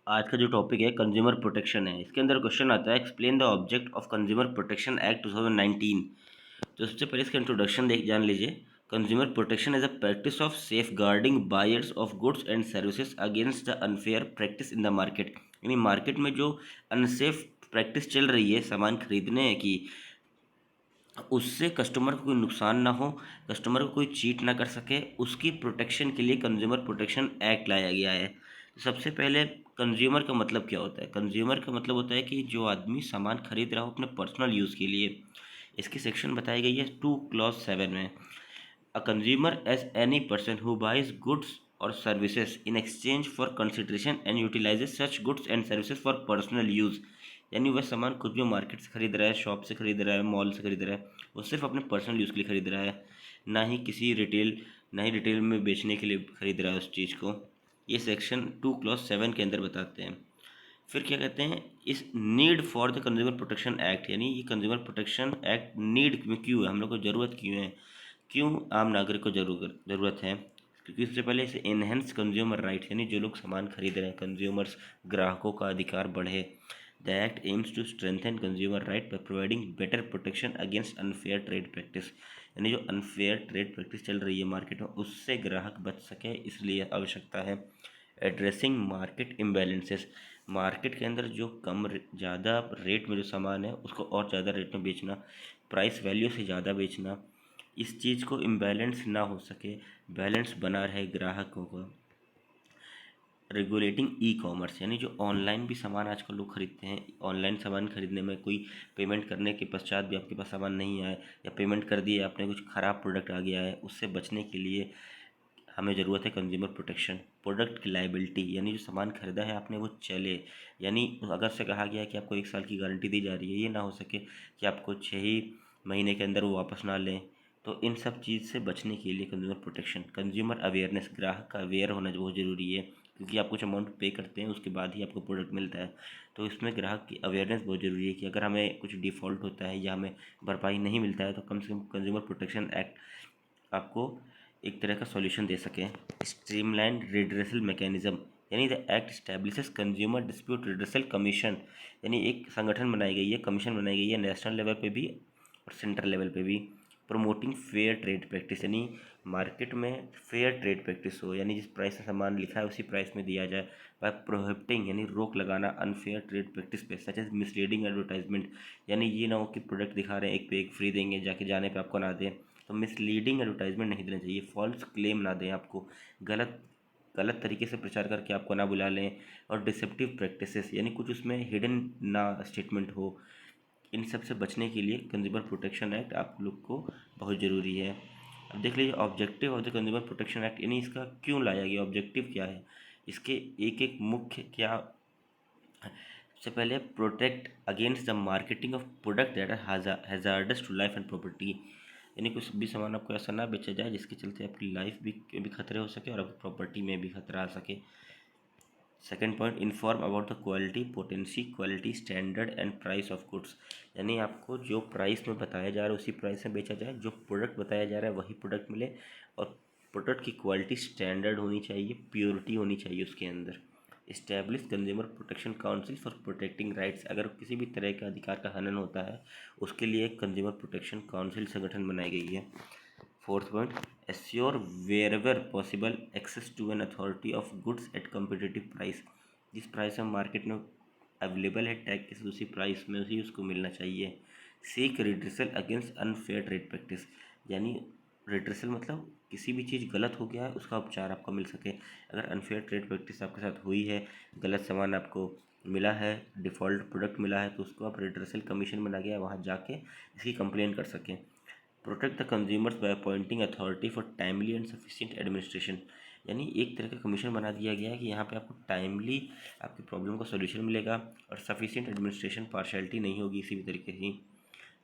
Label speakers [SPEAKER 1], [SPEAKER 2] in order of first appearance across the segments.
[SPEAKER 1] आज का जो टॉपिक है कंज्यूमर प्रोटेक्शन है। इसके अंदर क्वेश्चन आता है, explain the object of consumer protection act 2019। तो सबसे पहले इसका इंट्रोडक्शन देख जान लीजिए। Consumer protection is a practice of safeguarding buyers of goods and services against the unfair practice in the market. यानी मार्केट में जो अनसेफ प्रैक्टिस चल रही है सामान खरीदने की, उससे कस्टमर को कोई नुकसान ना हो, कस्टमर को कोई चीट ना कर सके, उसकी प्रोटेक्शन के लिए कंज्यूमर प्रोटेक्शन एक्ट लाया गया है। तो सबसे पहले कंज्यूमर का मतलब क्या होता है? कंज्यूमर का मतलब होता है कि जो आदमी सामान खरीद रहा हो अपने पर्सनल यूज़ के लिए। इसकी सेक्शन बताई गई है 2 क्लॉज 7 में। A consumer as any person who buys goods और services in exchange for consideration and utilises such goods and services for personal use. यानी वह सामान कुछ भी मार्केट से खरीद रहा है, शॉप से खरीद रहा है, मॉल से खरीद रहा है, वो सिर्फ अपने पर्सनल यूज़ के लिए खरीद रहा है, ना ही रिटेल में बेचने के लिए खरीद रहा है उस चीज़ को। ये सेक्शन 2 क्लॉज 7 के अंदर बताते हैं। फिर क्या कहते हैं, इस need for the consumer protection act, यानी ये कंज्यूमर प्रोटेक्शन एक्ट नीड में क्यों है, हम लोग को ज़रूरत क्यों है, क्यों आम नागरिक को ज़रूरत है? क्योंकि इससे पहले इसे एनहेंस कंज्यूमर राइट, यानी जो लोग सामान खरीद रहे हैं, कंज्यूमर्स, ग्राहकों का अधिकार बढ़े। The act aims to strengthen consumer right by providing better protection against unfair trade practice. यानी जो अनफेयर ट्रेड प्रैक्टिस चल रही है मार्केट में, उससे ग्राहक बच सके, इसलिए आवश्यकता है। एड्रेसिंग मार्केट इम्बैलेंसेस, मार्केट के अंदर जो ज़्यादा रेट में जो सामान है उसको और ज़्यादा रेट में बेचना, प्राइस वैल्यू से ज़्यादा बेचना, इस चीज़ को इम्बैलेंस ना हो सके, बैलेंस बना रहे ग्राहकों का। रेगुलेटिंग ई कॉमर्स, यानी जो ऑनलाइन भी सामान आजकल लोग खरीदते हैं, ऑनलाइन सामान खरीदने में कोई पेमेंट करने के पश्चात भी आपके पास सामान नहीं आए, या पेमेंट कर दिए आपने, कुछ ख़राब प्रोडक्ट आ गया है, उससे बचने के लिए हमें ज़रूरत है कंज्यूमर प्रोटेक्शन। प्रोडक्ट की लाइबिलिटी, यानी जो सामान खरीदा है आपने वो चले, यानी अगर से कहा गया है कि आपको 1 साल की गारंटी दी जा रही है, ये ना हो सके कि आपको 6 ही महीने के अंदर वो वापस ना लें। तो इन सब चीज़ से बचने के लिए कंज्यूमर प्रोटेक्शन। कंज्यूमर अवेयरनेस, ग्राहक का अवेयर होना बहुत ज़रूरी है, क्योंकि आप कुछ अमाउंट पे करते हैं उसके बाद ही आपको प्रोडक्ट मिलता है। तो इसमें ग्राहक की अवेयरनेस बहुत ज़रूरी है कि अगर हमें कुछ डिफ़ॉल्ट होता है या हमें भरपाई नहीं मिलता है, तो कम से कम कंज्यूमर प्रोटेक्शन एक्ट आपको एक तरह का सॉल्यूशन दे सकें। स्ट्रीमलाइन रिड्रेसल मैकेनिज्म, यानी the act establishes consumer dispute redressal commission, यानी एक संगठन बनाई गई है, कमीशन बनाई गई है नेशनल लेवल पे भी और सेंट्रल लेवल पे भी। प्रमोटिंग फेयर ट्रेड प्रैक्टिस, यानी मार्केट में फेयर ट्रेड प्रैक्टिस हो, यानी जिस प्राइस में सामान लिखा है उसी प्राइस में दिया जाए। बाय प्रोहिबिटिंग, यानी रोक लगाना अनफेयर ट्रेड प्रैक्टिस पे, सच एज मिसलीडिंग एडवर्टाइजमेंट, यानी ये ना हो कि प्रोडक्ट दिखा रहे हैं एक पे एक फ्री देंगे, जाके जाने पे आपको ना दें। तो मिसलीडिंग एडवर्टाइजमेंट नहीं देना चाहिए, फॉल्स क्लेम ना दें आपको, गलत गलत तरीके से प्रचार करके आपको ना बुला लें। और डिसेप्टिव प्रैक्टिसेस, यानी कुछ उसमें हिडन ना स्टेटमेंट हो। इन सब से बचने के लिए कंज्यूमर प्रोटेक्शन एक्ट आप लोग को बहुत ज़रूरी है। अब देख लीजिए objective of the consumer protection act, यानी इसका क्यों लाया गया, ऑब्जेक्टिव क्या है, इसके एक एक मुख्य क्या। सबसे पहले, protect against the marketing of product that are hazardous to life and property, यानी कुछ भी सामान आपको ऐसा ना बेचा जाए जिसके चलते आपकी लाइफ भी खतरे हो सके और आपकी प्रॉपर्टी में भी खतरा आ सके। Second point, inform about the quality potency quality standard and price of goods, यानी आपको जो प्राइस में बताया जा रहा है उसी प्राइस में बेचा जाए, जो प्रोडक्ट बताया जा रहा है वही प्रोडक्ट मिले, और प्रोडक्ट की क्वालिटी स्टैंडर्ड होनी चाहिए, प्योरिटी होनी चाहिए उसके अंदर। Establish consumer protection council for protecting rights, अगर किसी भी तरह का अधिकार का हनन होता है उसके लिए एक कंज्यूमर प्रोटेक्शन काउंसिल संगठन बनाई गई है। Fourth point, assure wherever possible access to an authority of goods at competitive price, जिस प्राइस में मार्केट में अवेलेबल है टैग के साथ उसी प्राइस में ही उसको मिलना चाहिए। Seek redressal against unfair trade practice, यानी रिड्रेसल मतलब किसी भी चीज़ गलत हो गया है उसका उपचार आपको मिल सके। अगर अनफेयर ट्रेड प्रैक्टिस आपके साथ हुई है, गलत सामान आपको मिला है, डिफ़ॉल्ट प्रोडक्ट मिला है, तो उसको आप रिड्रेसल कमीशन बना गया है, वहाँ जाके इसकी कंप्लेन कर सकें। Protect the consumers by appointing authority for timely and sufficient administration, यानी एक तरह का कमीशन बना दिया गया है कि यहाँ पे आपको टाइमली आपकी प्रॉब्लम का सॉल्यूशन मिलेगा और सफिशिएंट एडमिनिस्ट्रेशन, पार्शियलिटी नहीं होगी किसी भी तरीके की।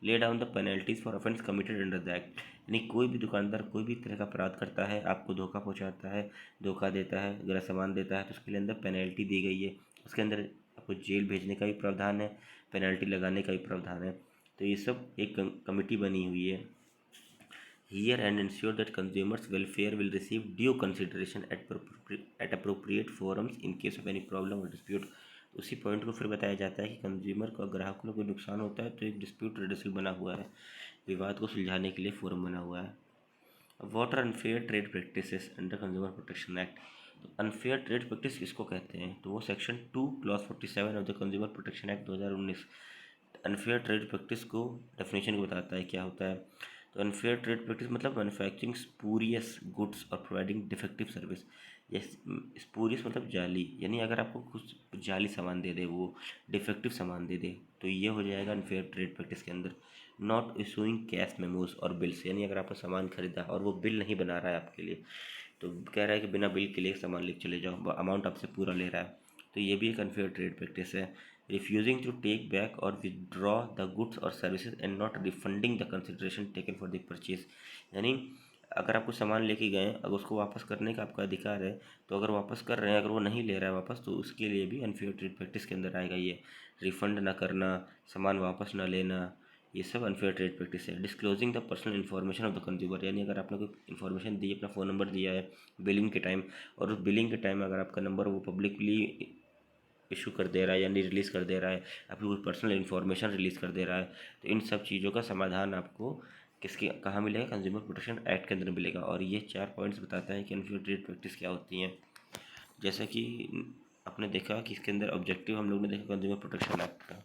[SPEAKER 1] Lay down the penalties for offence committed under the act, यानी कोई भी दुकानदार कोई भी तरह का अपराध करता है, आपको धोखा पहुँचाता है, धोखा देता है, गलत सामान देता है, तो उसके लिए अंदर पेनल्टी दी गई है, उसके अंदर आपको जेल भेजने का भी प्रावधान है, पेनल्टी लगाने का भी प्रावधान है। तो ये सब एक कमेटी बनी हुई है। Here and ensure that consumers welfare will receive due consideration eight appropriate forums in case of any problem और डिस्प्यूट। उसी पॉइंट को फिर बताया जाता है कि कंज्यूमर को, ग्राहकों को कोई नुकसान होता है तो एक डिस्प्यूट रेडिसल बना हुआ है, विवाद को सुलझाने के लिए फोरम बना हुआ है। What are unfair trade practices under consumer protection act. तो अनफेयर ट्रेड प्रैक्टिस किसको कहते हैं, तो वो section 2 clause 47 of the consumer protection act 2019 unfair trade practice को डेफिनेशन को बताता है क्या होता है। तो अनफेयर ट्रेड प्रैक्टिस मतलब मैन्युफैक्चरिंग स्पूरियस गुड्स और प्रोवाइडिंग डिफेक्टिव सर्विस। ये स्पूरियस मतलब जाली, यानी अगर आपको कुछ जाली सामान दे दे, वो डिफेक्टिव सामान दे दे, तो ये हो जाएगा अनफेयर ट्रेड प्रैक्टिस के अंदर। नॉट इशूइंग कैश मेमोज और बिल्स, यानी अगर आपने सामान खरीदा और वो बिल नहीं बना रहा है आपके लिए, तो कह रहा है कि बिना बिल के लिए सामान लेके चले जाओ, अमाउंट आपसे पूरा ले रहा है, तो ये भी एक अनफेयर ट्रेड प्रैक्टिस है। रिफ्यूजिंग टू टेक बैक और विदड्रॉ द गुड्स और services and not refunding the consideration taken for the purchase, यानी अगर आप कुछ सामान लेके गए, अगर उसको वापस करने का आपका अधिकार है, तो अगर वापस कर रहे हैं, अगर वो नहीं ले रहा है वापस, तो उसके लिए भी अनफेयर ट्रेड प्रैक्टिस के अंदर आएगा ये। रिफंड ना करना, सामान वापस ना लेना, ये सब अनफेयर ट्रेड प्रैक्टिस है। Disclosing the personal information of the consumer, यानी अगर आपने कोई इन्फॉर्मेशन दी, अपना फ़ोन नंबर दिया है बिलिंग के टाइम, और उस बिलिंग के टाइम अगर आपका नंबर वो पब्लिकली इशू कर दे रहा है, यानी रिलीज़ कर दे रहा है, अपनी कोई पर्सनल इन्फॉर्मेशन रिलीज़ कर दे रहा है, तो इन सब चीज़ों का समाधान आपको किसके कहाँ मिलेगा, कंज्यूमर प्रोटेक्शन एक्ट के अंदर मिलेगा। और ये 4 पॉइंट्स बताता है कि अनफेयर ट्रेड प्रैक्टिस क्या होती हैं। जैसा कि आपने देखा कि इसके अंदर ऑब्जेक्टिव हम लोग ने देखा कंज्यूमर प्रोटेक्शन एक्ट का,